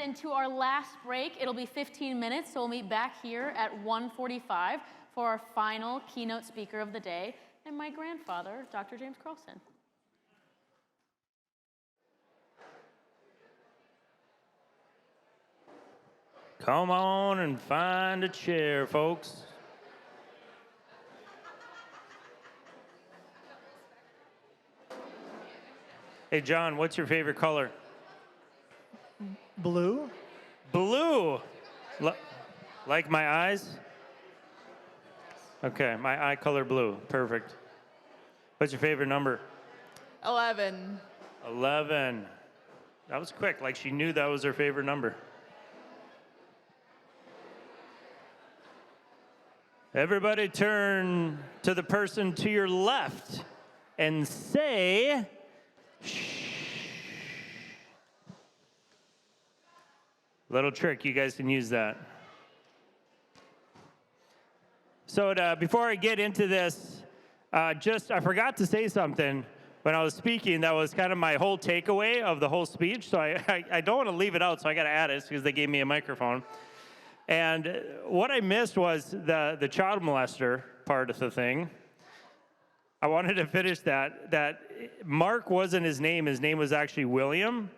into our last break. It'll be 15 minutes, so we'll meet back here at 1:45 for our final keynote speaker of the day, and my grandfather, Dr. James Carlson. Come on and find a chair, folks. Hey, John, what's your favorite color? Blue. Blue. Like my eyes? Okay, my eye color blue. Perfect. What's your favorite number? 11. 11. That was quick, like she knew that was her favorite number. Everybody turn to the person to your left and say, shh. Little trick, you guys can use that. So before I get into this, I forgot to say something when I was speaking that was kind of my whole takeaway of the whole speech. So I don't want to leave it out, so I got to add it because they gave me a microphone. And what I missed was the child molester part of the thing. I wanted to finish that Mark wasn't his name was actually William.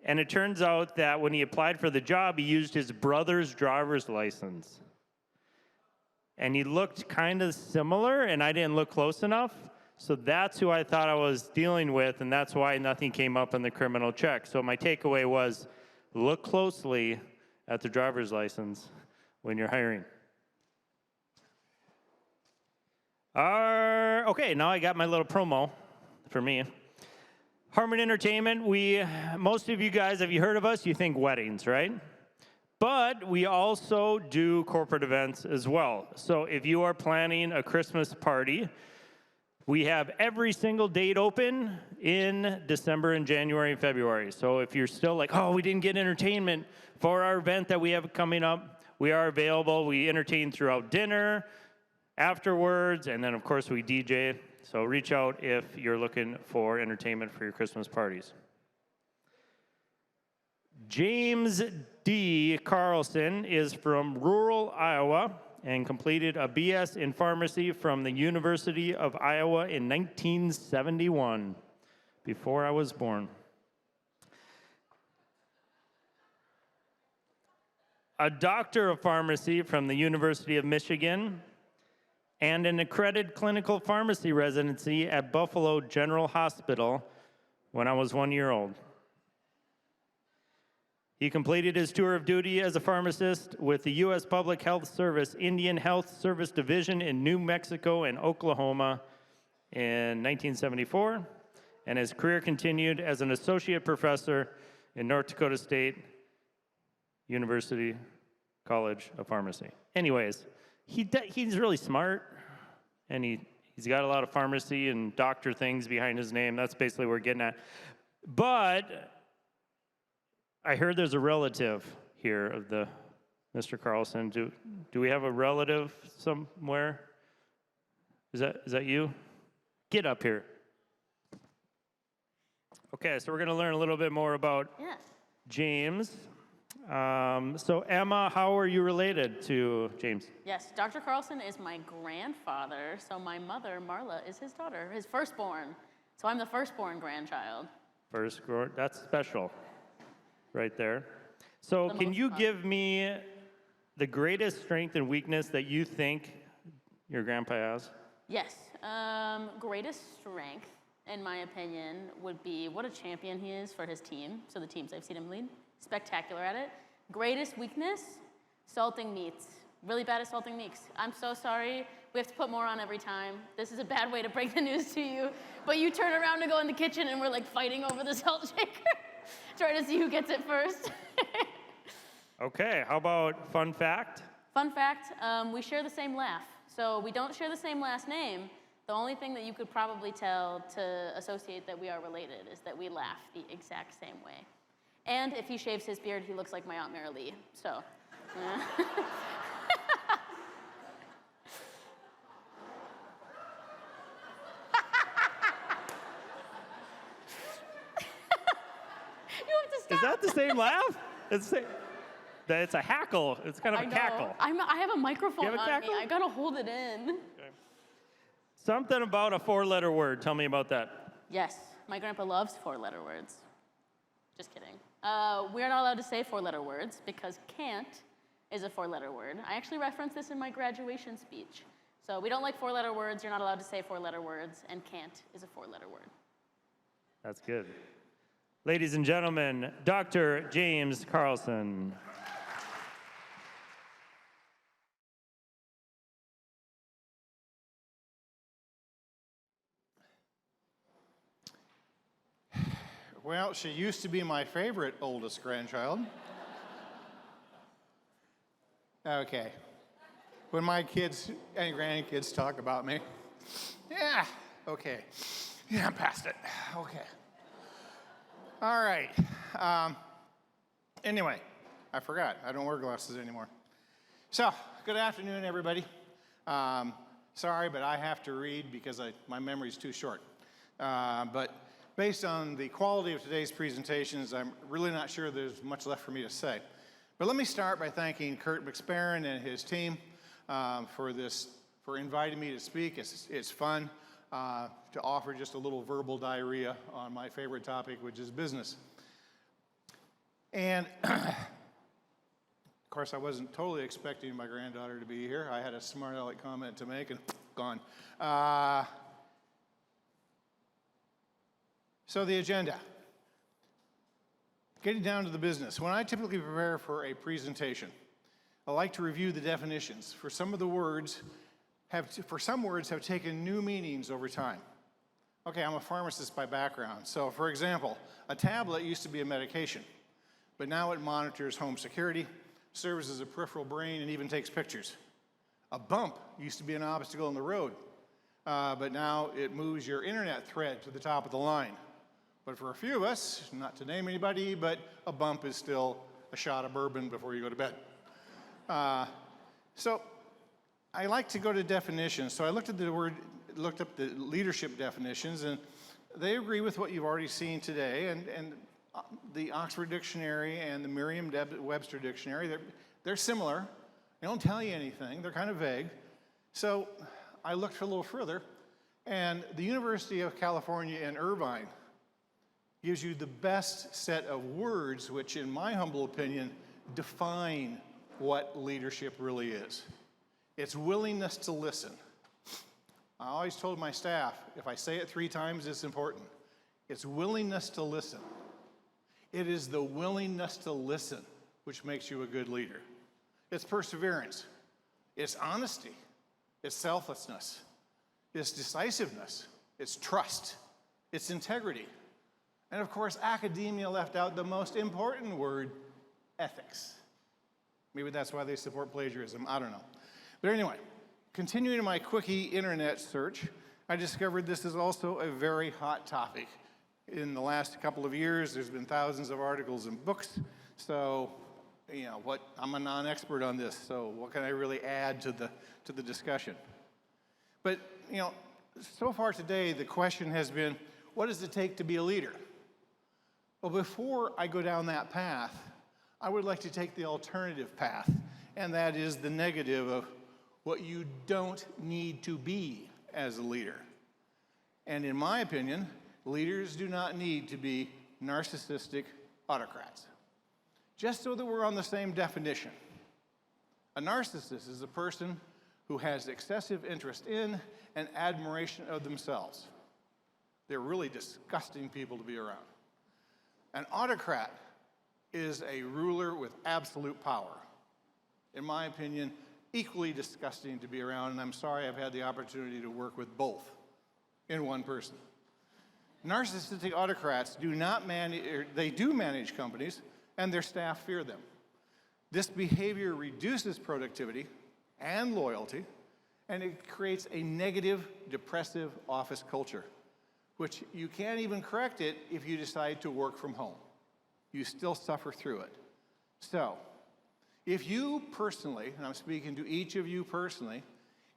And it turns out that when he applied for the job, he used his brother's driver's license. And he looked kind of similar, and I didn't look close enough. So that's who I thought I was dealing with, and that's why nothing came up in the criminal check. So my takeaway was, look closely at the driver's license when you're hiring. Okay, now I got my little promo for me. Harmon Entertainment, most of you guys, have you heard of us? You think weddings, right? But we also do corporate events as well. So if you are planning a Christmas party, we have every single date open in December and January and February. So if you're still like, oh, we didn't get entertainment for our event that we have coming up, we are available. We entertain throughout dinner, afterwards, and then of course we DJ. So reach out if you're looking for entertainment for your Christmas parties. James D. Carlson is from rural Iowa and completed a BS in pharmacy from the University of Iowa in 1971, before I was born. A doctor of pharmacy from the University of Michigan, and an accredited clinical pharmacy residency at Buffalo General Hospital when I was 1 year old. He completed his tour of duty as a pharmacist with the U.S. Public Health Service Indian Health Service Division in New Mexico and Oklahoma in 1974, and his career continued as an associate professor in North Dakota State University College of Pharmacy. Anyways, he's really smart, and he's got a lot of pharmacy and doctor things behind his name. That's basically what we're getting at. But I heard there's a relative here of the Mr. Carlson. Do we have a relative somewhere? Is that you? Get up here. Okay, so we're going to learn a little bit more about James. So Emma, how are you related to James? Yes, Dr. Carlson is my grandfather, so my mother, Marla, is his daughter, his firstborn. So I'm the firstborn grandchild. Firstborn, that's special right there. So can you give me the greatest strength and weakness that you think your grandpa has? Yes, greatest strength, in my opinion, would be what a champion he is for his team, so the teams I've seen him lead. Spectacular at it. Greatest weakness, salting meats. Really bad at salting meats. I'm so sorry. We have to put more on every time. This is a bad way to break the news to you. But you turn around to go in the kitchen and we're like fighting over the salt shaker, trying to see who gets it first. Okay, how about fun fact? Fun fact, we share the same laugh. So we don't share the same last name. The only thing that you could probably tell to associate that we are related is that we laugh the exact same way. And if he shaves his beard, he looks like my Aunt Mary Lee. So, You have to stop. Is that the same laugh? It's a hackle. It's kind of I a know. cackle. I have a microphone You have a on cackle? me. I gotta hold it in. Something about a 4-letter word. Tell me about that. Yes, my grandpa loves 4-letter words. Just kidding. We're not allowed to say 4-letter words because can't is a 4-letter word. I actually referenced this in my graduation speech. So we don't like 4-letter words. You're not allowed to say 4-letter words, and can't is a 4-letter word. That's good. Ladies and gentlemen, Dr. James Carlson. Well, she used to be my favorite oldest grandchild. Okay. When my kids and grandkids talk about me, yeah, okay. Yeah, I'm past it. Okay. All right. Anyway, I forgot. I don't wear glasses anymore. So, good afternoon, everybody. Sorry, but I have to read because my memory's too short. But based on the quality of today's presentations, I'm really not sure there's much left for me to say. But let me start by thanking Kurt McSparron and his team for inviting me to speak. It's fun to offer just a little verbal diarrhea on my favorite topic, which is business. And of course, I wasn't totally expecting my granddaughter to be here. I had a smart aleck comment to make and gone. So the agenda. Getting down to the business. When I typically prepare for a presentation, I like to review the definitions. For some words have taken new meanings over time. Okay, I'm a pharmacist by background. So for example, a tablet used to be a medication, but now it monitors home security, serves as a peripheral brain, and even takes pictures. A bump used to be an obstacle in the road, but now it moves your internet thread to the top of the line. But for a few of us, not to name anybody, but a bump is still a shot of bourbon before you go to bed. So I like to go to definitions. So I looked up the leadership definitions, and they agree with what you've already seen today. And the Oxford Dictionary and the Merriam-Webster Dictionary, they're similar. They don't tell you anything. They're kind of vague. So I looked a little further, and the University of California in Irvine gives you the best set of words, which in my humble opinion, define what leadership really is. It's willingness to listen. I always told my staff, if I say it 3 times, it's important. It's willingness to listen. It is the willingness to listen which makes you a good leader. It's perseverance. It's honesty. It's selflessness. It's decisiveness. It's trust. It's integrity. And of course, academia left out the most important word, ethics. Maybe that's why they support plagiarism, I don't know. But anyway, continuing my quickie internet search, I discovered this is also a very hot topic. In the last couple of years, there's been thousands of articles and books, so I'm a non-expert on this, so what can I really add to the discussion? But so far today, the question has been, what does it take to be a leader? Well, before I go down that path, I would like to take the alternative path, and that is the negative of what you don't need to be as a leader. And in my opinion, leaders do not need to be narcissistic autocrats. Just so that we're on the same definition. A narcissist is a person who has excessive interest in and admiration of themselves. They're really disgusting people to be around. An autocrat is a ruler with absolute power. In my opinion, equally disgusting to be around, and I'm sorry I've had the opportunity to work with both in one person. Narcissistic autocrats do manage companies, and their staff fear them. This behavior reduces productivity and loyalty, and it creates a negative, depressive office culture, which you can't even correct it if you decide to work from home. You still suffer through it. So, if you personally, and I'm speaking to each of you personally,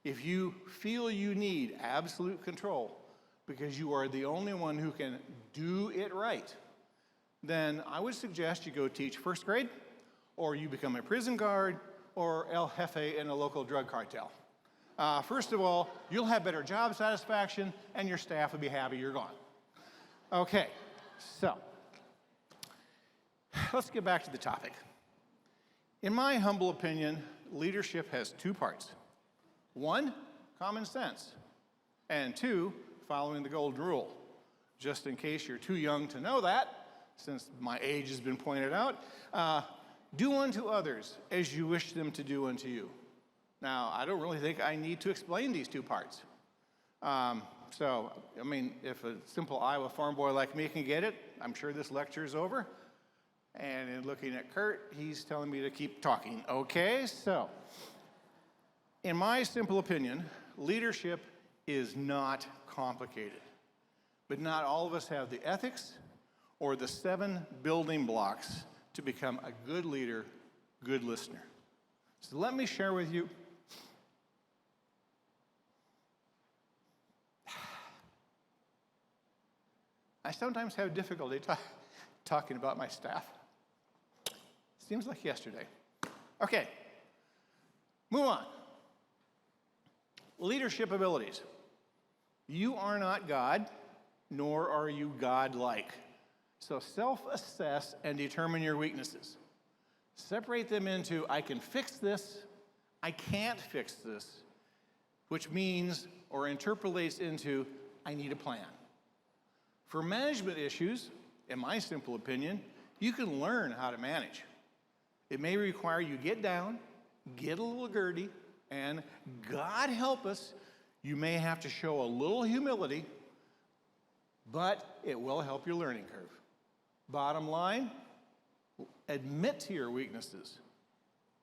if you feel you need absolute control because you are the only one who can do it right, then I would suggest you go teach first grade, or you become a prison guard, or El Jefe in a local drug cartel. First of all, you'll have better job satisfaction, and your staff will be happy you're gone. Okay, so let's get back to the topic. In my humble opinion, leadership has two parts. One, common sense, and two, following the golden rule. Just in case you're too young to know that, since my age has been pointed out, do unto others as you wish them to do unto you. Now, I don't really think I need to explain these two parts. So, I mean, if a simple Iowa farm boy like me can get it, I'm sure this lecture is over. And in looking at Kurt, he's telling me to keep talking. Okay, so, in my simple opinion, leadership is not complicated. But not all of us have the ethics or the 7 building blocks to become a good leader, good listener. So let me share with you I sometimes have difficulty talking about my staff. Seems like yesterday. Okay, move on. Leadership abilities. You are not God, nor are you God-like. So self-assess and determine your weaknesses. Separate them into, I can fix this, I can't fix this, which means, or interpolates into, I need a plan. For management issues, in my simple opinion, you can learn how to manage. It may require you get down, get a little dirty, and God help us, you may have to show a little humility, but it will help your learning curve. Bottom line, admit to your weaknesses.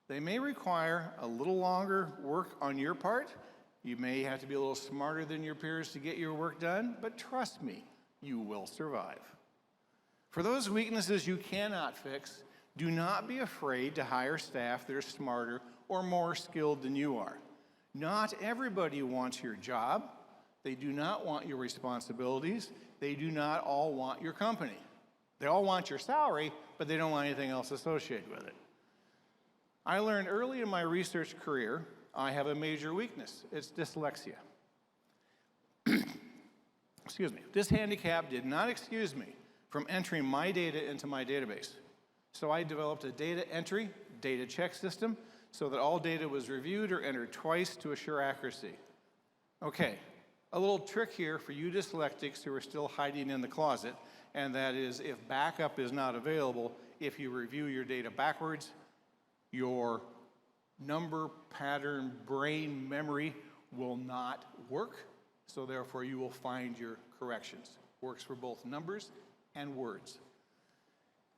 They may require a little longer work on your part. You may have to be a little smarter than your peers to get your work done, but trust me, you will survive. For those weaknesses you cannot fix, do not be afraid to hire staff that are smarter or more skilled than you are. Not everybody wants your job. They do not want your responsibilities. They do not all want your company. They all want your salary, but they don't want anything else associated with it. I learned early in my research career, I have a major weakness. It's dyslexia. Excuse me. This handicap did not excuse me from entering my data into my database. So I developed a data entry, data check system, so that all data was reviewed or entered twice to assure accuracy. Okay, a little trick here for you dyslexics who are still hiding in the closet, and that is if backup is not available, if you review your data backwards, your number pattern brain memory will not work, so therefore you will find your corrections. Works for both numbers and words.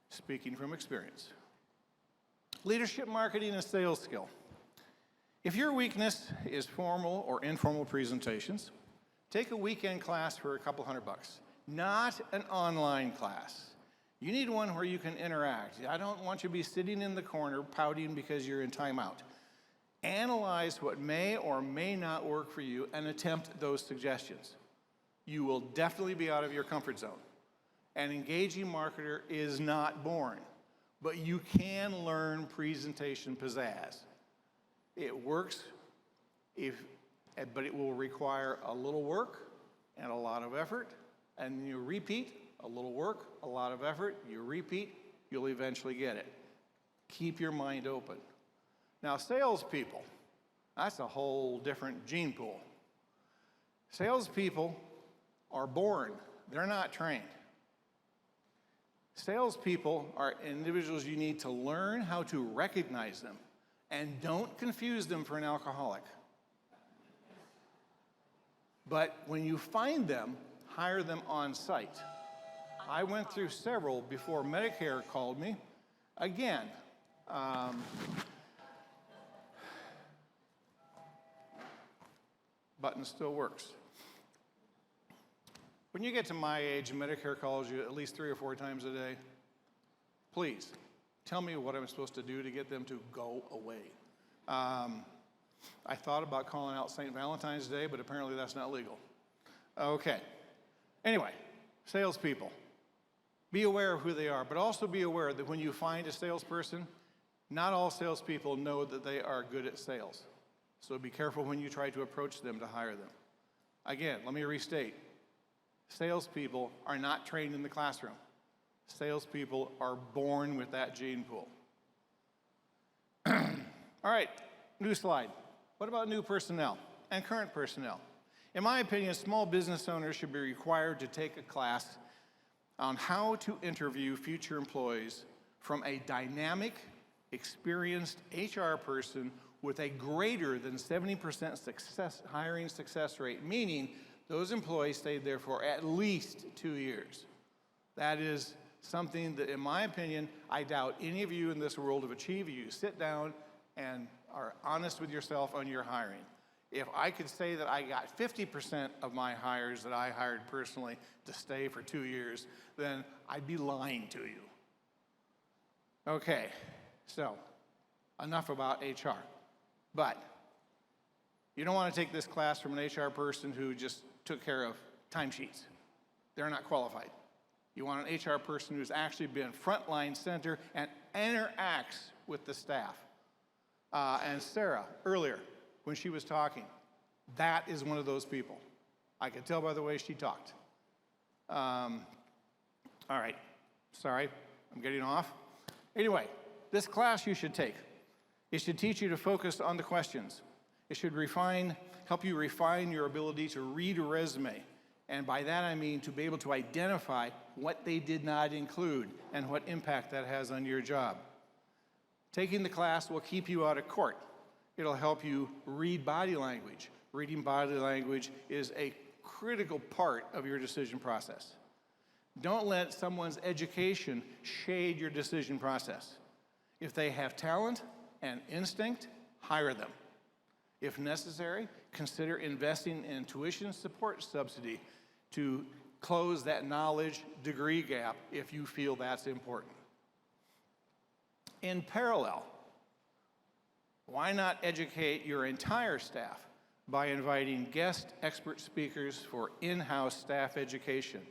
Speaking from experience. Leadership, marketing, and sales skill. If your weakness is formal or informal presentations, take a weekend class for a couple $100, not an online class. You need one where you can interact. I don't want you to be sitting in the corner pouting because you're in timeout. Analyze what may or may not work for you and attempt those suggestions. You will definitely be out of your comfort zone. An engaging marketer is not born, but you can learn presentation pizzazz. It works, but it will require a little work and a lot of effort, and you repeat, a little work, a lot of effort, you repeat, you'll eventually get it. Keep your mind open. Now, salespeople, that's a whole different gene pool. Salespeople are born, they're not trained. Salespeople are individuals you need to learn how to recognize them, and don't confuse them for an alcoholic. But when you find them, hire them on site. I went through several before Medicare called me. Again, button still works. When you get to my age and Medicare calls you at least 3 or 4 times a day, please tell me what I'm supposed to do to get them to go away. I thought about calling out St. Valentine's Day, but apparently that's not legal. Okay. Anyway, salespeople, Be aware of who they are, but also be aware that when you find a salesperson, not all salespeople know that they are good at sales. So be careful when you try to approach them to hire them. Again, let me restate. Salespeople are not trained in the classroom. Salespeople are born with that gene pool. All right, new slide. What about new personnel and current personnel? In my opinion, small business owners should be required to take a class on how to interview future employees from a dynamic, experienced HR person with a greater than 70% hiring success rate, meaning those employees stayed there for at least 2 years. That is something that, in my opinion, I doubt any of you in this world have achieved. You sit down and are honest with yourself on your hiring. If I could say that I got 50% of my hires that I hired personally to stay for 2 years, then I'd be lying to you. Okay, so enough about HR. But you don't want to take this class from an HR person who just took care of timesheets. They're not qualified. You want an HR person who's actually been frontline center and interacts with the staff. And Sarah, earlier, when she was talking, that is one of those people. I could tell by the way she talked. All right, sorry, I'm getting off. Anyway, this class you should take. It should teach you to focus on the questions. It should help you refine your ability to read a resume. And by that I mean to be able to identify what they did not include and what impact that has on your job. Taking the class will keep you out of court. It'll help you read body language. Reading body language is a critical part of your decision process. Don't let someone's education shade your decision process. If they have talent and instinct, hire them. If necessary, consider investing in tuition support subsidy to close that knowledge degree gap if you feel that's important. In parallel, why not educate your entire staff by inviting guest expert speakers for in-house staff education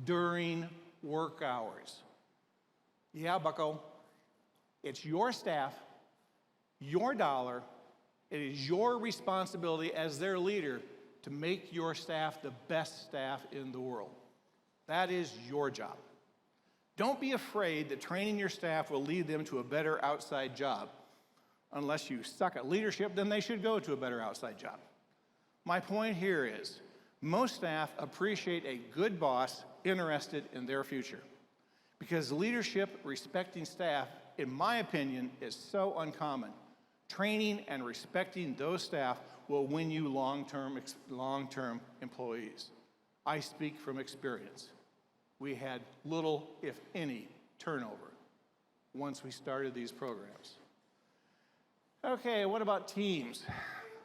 during work hours? Yeah, bucko, it's your staff, your dollar. It is your responsibility as their leader to make your staff the best staff in the world. That is your job. Don't be afraid that training your staff will lead them to a better outside job. Unless you suck at leadership, then they should go to a better outside job. My point here is, most staff appreciate a good boss interested in their future. Because leadership respecting staff, in my opinion, is so uncommon. Training and respecting those staff will win you long-term employees. I speak from experience. We had little, if any, turnover once we started these programs. Okay, what about teams?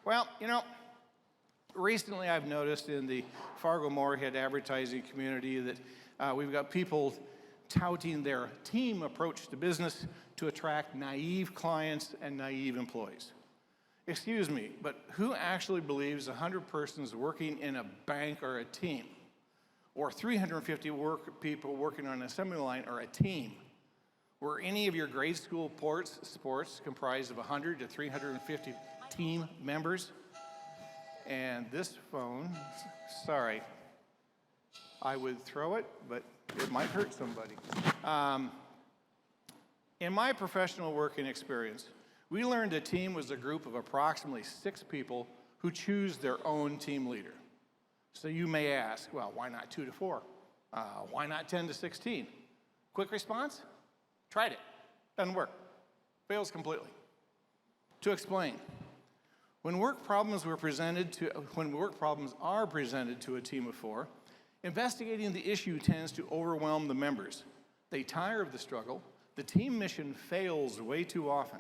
Well, recently I've noticed in the Fargo-Moorhead advertising community that we've got people touting their team approach to business to attract naive clients and naive employees. Excuse me, but who actually believes 100 persons working in a bank are a team? Or 350 people working on an assembly line are a team? Were any of your grade school sports comprised of 100 to 350 team members? And this phone, sorry, I would throw it, but it might hurt somebody. In my professional working experience, we learned a team was a group of approximately 6 people who choose their own team leader. So you may ask, well, why not 2 to 4? Why not 10 to 16? Quick response? Tried it. Doesn't work. Fails completely. To explain, when work problems are presented to a team of 4, investigating the issue tends to overwhelm the members. They tire of the struggle. The team mission fails way too often.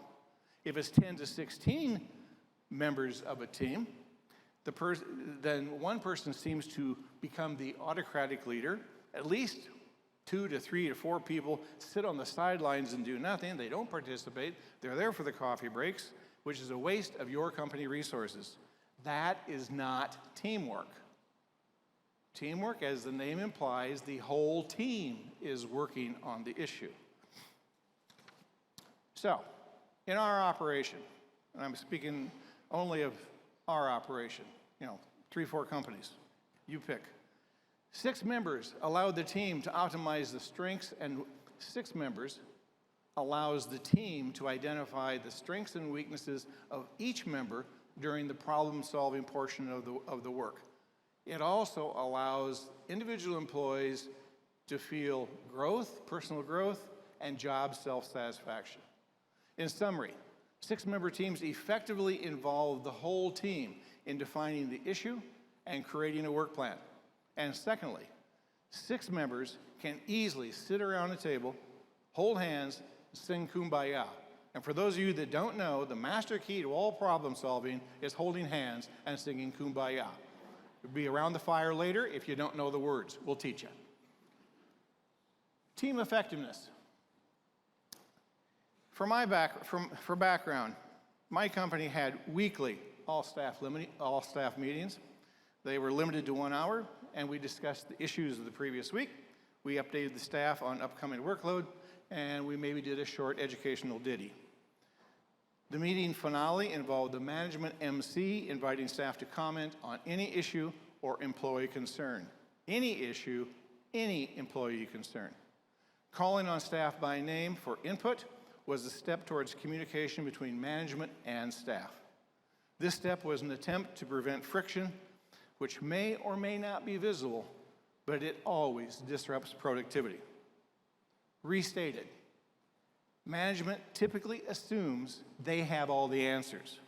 If it's 10 to 16 members of a team, then one person seems to become the autocratic leader. At least 2 to 3 to 4 people sit on the sidelines and do nothing. They don't participate. They're there for the coffee breaks, which is a waste of your company resources. That is not teamwork. Teamwork, as the name implies, the whole team is working on the issue. So, in our operation, and I'm speaking only of our operation, 3, 4 companies, you pick. 6 members allowed the team to optimize the strengths, and 6 members allows the team to identify the strengths and weaknesses of each member during the problem-solving portion of the work. It also allows individual employees to feel growth, personal growth, and job self-satisfaction. In summary, 6-member teams effectively involve the whole team in defining the issue and creating a work plan. And secondly, 6 members can easily sit around a table, hold hands, sing Kumbaya. And for those of you that don't know, the master key to all problem solving is holding hands and singing Kumbaya. You'll be around the fire later if you don't know the words. We'll teach you. Team effectiveness. For background, my company had weekly all-staff meetings. They were limited to 1 hour, and we discussed the issues of the previous week. We updated the staff on upcoming workload, and we maybe did a short educational ditty. The meeting finale involved the management MC inviting staff to comment on any issue or employee concern. Any issue, any employee concern. Calling on staff by name for input was a step towards communication between management and staff. This step was an attempt to prevent friction, which may or may not be visible, but it always disrupts productivity. Restated, management typically assumes they have all the answers.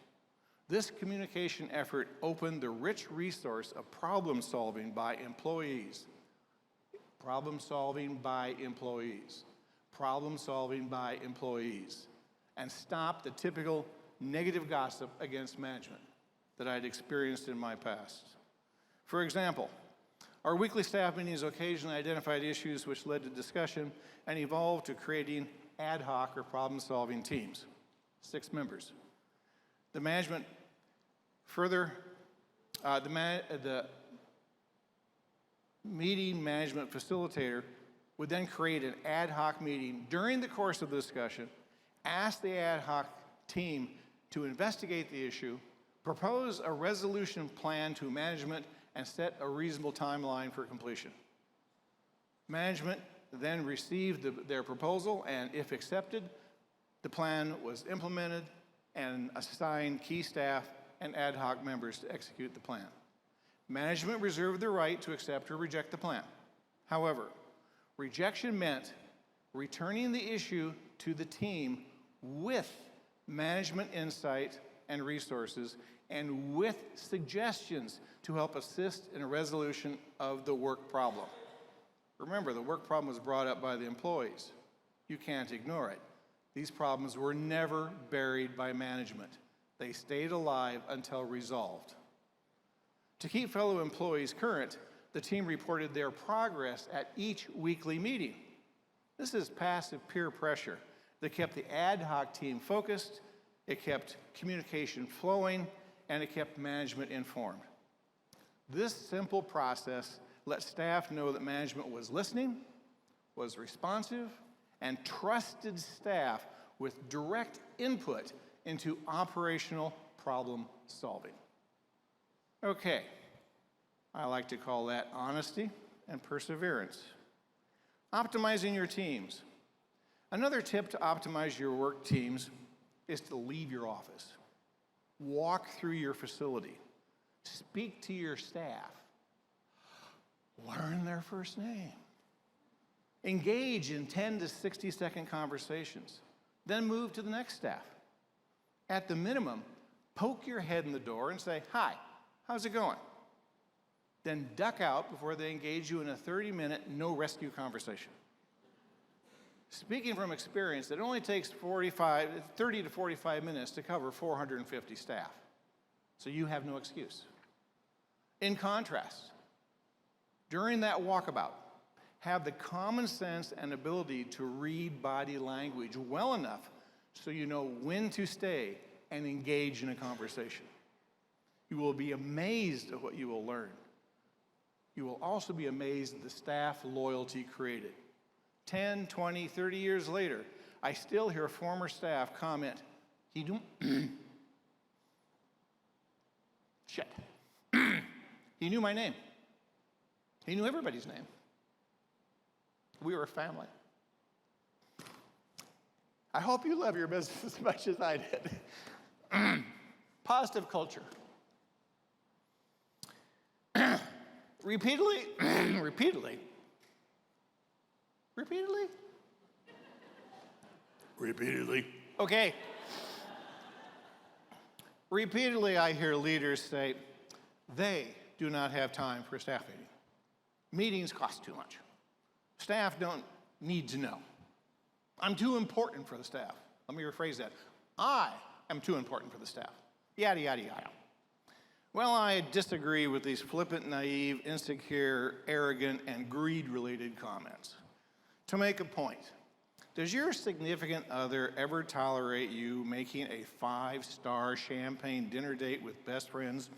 This communication effort opened the rich resource of problem solving by employees. Problem solving by employees. Problem solving by employees. And stopped the typical negative gossip against management that I'd experienced in my past. For example, our weekly staff meetings occasionally identified issues which led to discussion and evolved to creating ad hoc or problem-solving teams, 6 members. The management the meeting management facilitator would then create an ad hoc meeting during the course of the discussion, ask the ad hoc team to investigate the issue, propose a resolution plan to management, and set a reasonable timeline for completion. Management then received their proposal, and if accepted, the plan was implemented and assigned key staff and ad hoc members to execute the plan. Management reserved the right to accept or reject the plan. However, rejection meant returning the issue to the team with management insight and resources and with suggestions to help assist in a resolution of the work problem. Remember, the work problem was brought up by the employees. You can't ignore it. These problems were never buried by management. They stayed alive until resolved. To keep fellow employees current, the team reported their progress at each weekly meeting. This is passive peer pressure that kept the ad hoc team focused, it kept communication flowing, and it kept management informed. This simple process let staff know that management was listening, was responsive, and trusted staff with direct input into operational problem solving. Okay, I like to call that honesty and perseverance. Optimizing your teams. Another tip to optimize your work teams is to leave your office. Walk through your facility. Speak to your staff. Learn their first name. Engage in 10 to 60-second conversations. Then move to the next staff. At the minimum, poke your head in the door and say, "Hi, how's it going?" Then duck out before they engage you in a 30-minute no-rescue conversation. Speaking from experience, it only takes 30 to 45 minutes to cover 450 staff. So you have no excuse. In contrast, during that walkabout, have the common sense and ability to read body language well enough so you know when to stay and engage in a conversation. You will be amazed at what you will learn. You will also be amazed at the staff loyalty created. 10, 20, 30 years later, I still hear former staff comment, he knew, shit. He knew my name. He knew everybody's name. We were a family. I hope you love your business as much as I did. Positive culture. Repeatedly. Okay. Repeatedly, I hear leaders say they do not have time for a staff meeting. Meetings cost too much. Staff don't need to know. I'm too important for the staff. Let me rephrase that. I am too important for the staff. Yada, yada, yada. Well, I disagree with these flippant, naive, insecure, arrogant, and greed-related comments. To make a point, does your significant other ever tolerate you making a 5-star champagne dinner date with best friends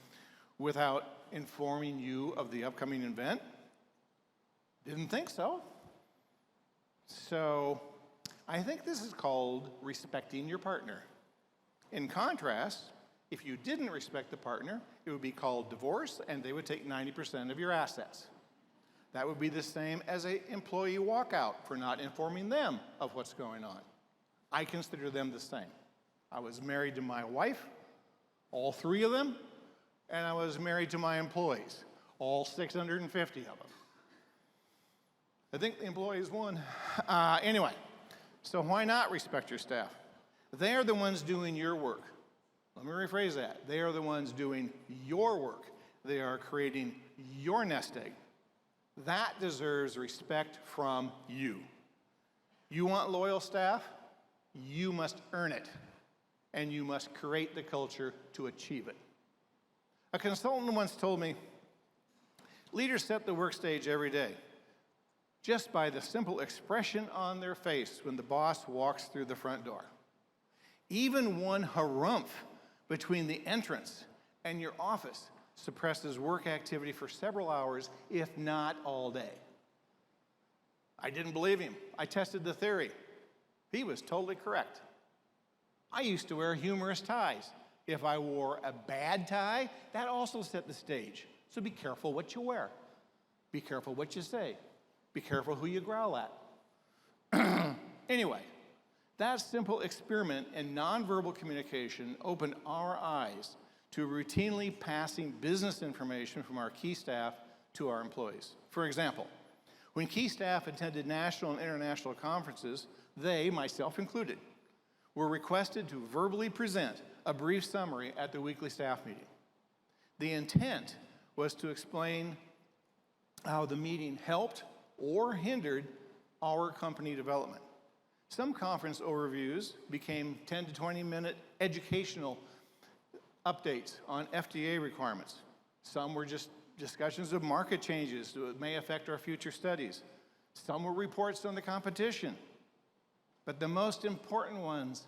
without informing you of the upcoming event? Didn't think so. So, I think this is called respecting your partner. In contrast, if you didn't respect the partner, it would be called divorce, and they would take 90% of your assets. That would be the same as an employee walkout for not informing them of what's going on. I consider them the same. I was married to my wife, all 3 of them, and I was married to my employees, all 650 of them. I think the employees won. Anyway, so why not respect your staff? They are the ones doing your work. Let me rephrase that. They are the ones doing your work. They are creating your nest egg. That deserves respect from you. You want loyal staff? You must earn it, and you must create the culture to achieve it. A consultant once told me, leaders set the work stage every day, just by the simple expression on their face when the boss walks through the front door. Even one harumph between the entrance and your office suppresses work activity for several hours, if not all day. I didn't believe him. I tested the theory. He was totally correct. I used to wear humorous ties. If I wore a bad tie, that also set the stage. So be careful what you wear. Be careful what you say. Be careful who you growl at. Anyway, that simple experiment in nonverbal communication opened our eyes to routinely passing business information from our key staff to our employees. For example, when key staff attended national and international conferences, they, myself included, were requested to verbally present a brief summary at the weekly staff meeting. The intent was to explain how the meeting helped or hindered our company development. Some conference overviews became 10 to 20-minute educational updates on FDA requirements. Some were just discussions of market changes that may affect our future studies. Some were reports on the competition. But the most important ones,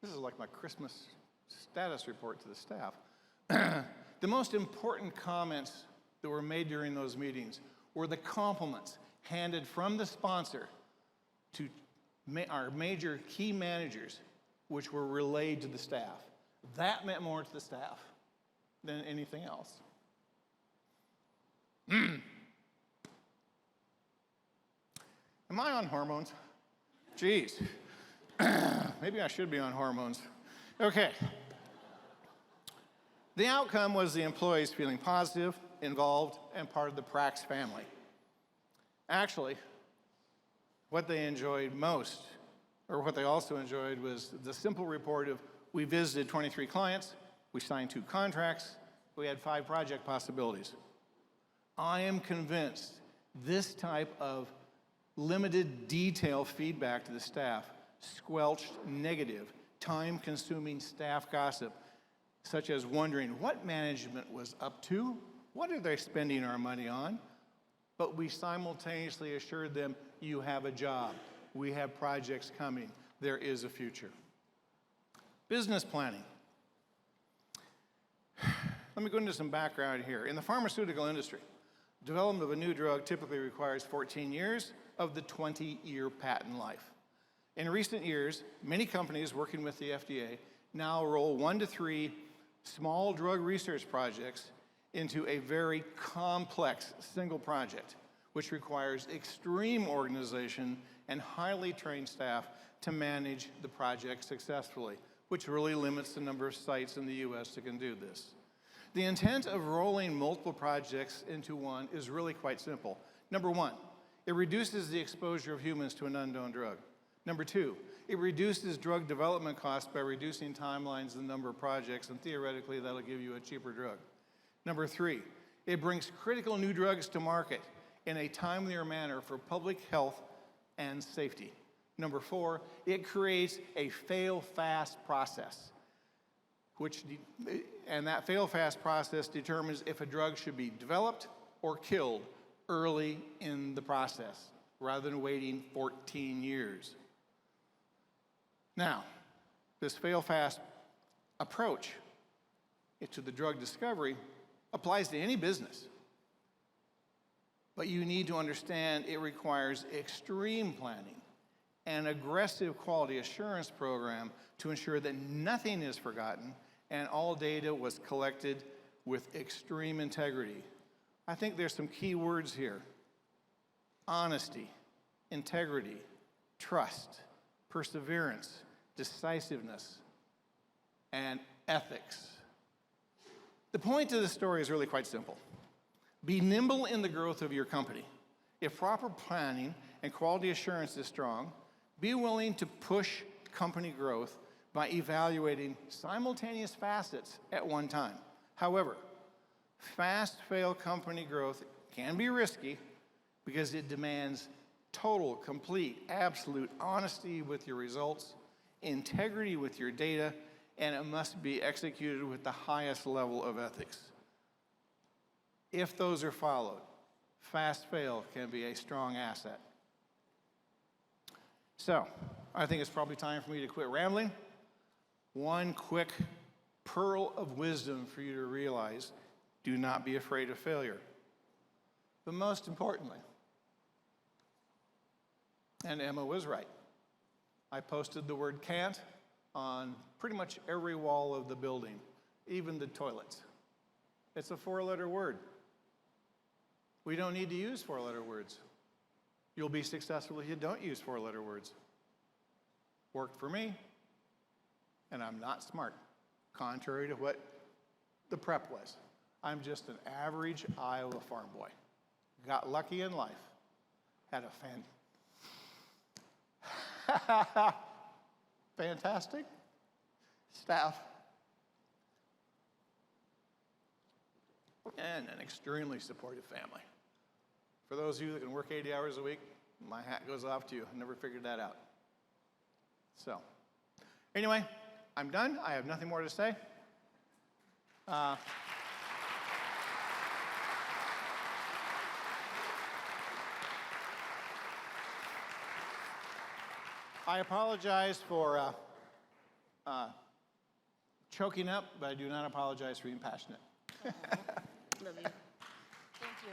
this is like my Christmas status report to the staff. The most important comments that were made during those meetings were the compliments handed from the sponsor to our major key managers, which were relayed to the staff. That meant more to the staff than anything else. Am I on hormones? Geez. Maybe I should be on hormones. Okay. The outcome was the employees feeling positive, involved, and part of the Prax family. Actually, what they enjoyed most, or what they also enjoyed, was the simple report of, we visited 23 clients, we signed 2 contracts, we had 5 project possibilities. I am convinced this type of limited detail feedback to the staff squelched negative, time-consuming staff gossip, such as wondering what management was up to, what are they spending our money on? But we simultaneously assured them, you have a job, we have projects coming, there is a future. Business planning. Let me go into some background here. In the pharmaceutical industry, development of a new drug typically requires 14 years of the 20-year patent life. In recent years, many companies working with the FDA now roll 1 to 3 small drug research projects into a very complex single project, which requires extreme organization and highly trained staff to manage the project successfully, which really limits the number of sites in the US that can do this. The intent of rolling multiple projects into one is really quite simple. Number one, it reduces the exposure of humans to an unknown drug. Number two, it reduces drug development costs by reducing timelines and the number of projects, and theoretically that'll give you a cheaper drug. Number three, it brings critical new drugs to market in a timelier manner for public health and safety. Number four, it creates a fail-fast process, and that fail-fast process determines if a drug should be developed or killed early in the process, rather than waiting 14 years. Now, this fail-fast approach to the drug discovery applies to any business. But you need to understand it requires extreme planning and aggressive quality assurance program to ensure that nothing is forgotten and all data was collected with extreme integrity. I think there's some key words here: honesty, integrity, trust, perseverance, decisiveness, and ethics. The point of the story is really quite simple. Be nimble in the growth of your company. If proper planning and quality assurance is strong, be willing to push company growth by evaluating simultaneous facets at one time. However, fast-fail company growth can be risky because it demands total, complete, absolute honesty with your results, integrity with your data, and it must be executed with the highest level of ethics. If those are followed, fast-fail can be a strong asset. So, I think it's probably time for me to quit rambling. One quick pearl of wisdom for you to realize: do not be afraid of failure. But most importantly, and Emma was right, I posted the word can't on pretty much every wall of the building, even the toilets. It's a 4-letter word. We don't need to use 4-letter words. You'll be successful if you don't use 4-letter words. Worked for me, and I'm not smart, contrary to what the prep was. I'm just an average Iowa farm boy. Got lucky in life. Had a fantastic staff and an extremely supportive family. For those of you that can work 80 hours a week, my hat goes off to you. I never figured that out. So, anyway, I'm done. I have nothing more to say. I apologize for choking up, but I do not apologize for being passionate. Love you. Thank you.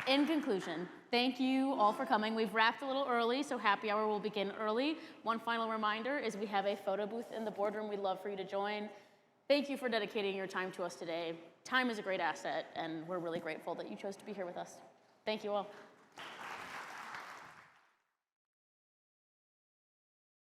In conclusion, thank you all for coming. We've wrapped a little early, so happy hour will begin early. One final reminder is we have a photo booth in the boardroom. We'd love for you to join. Thank you for dedicating your time to us today. Time is a great asset, and we're really grateful that you chose to be here with us. Thank you all.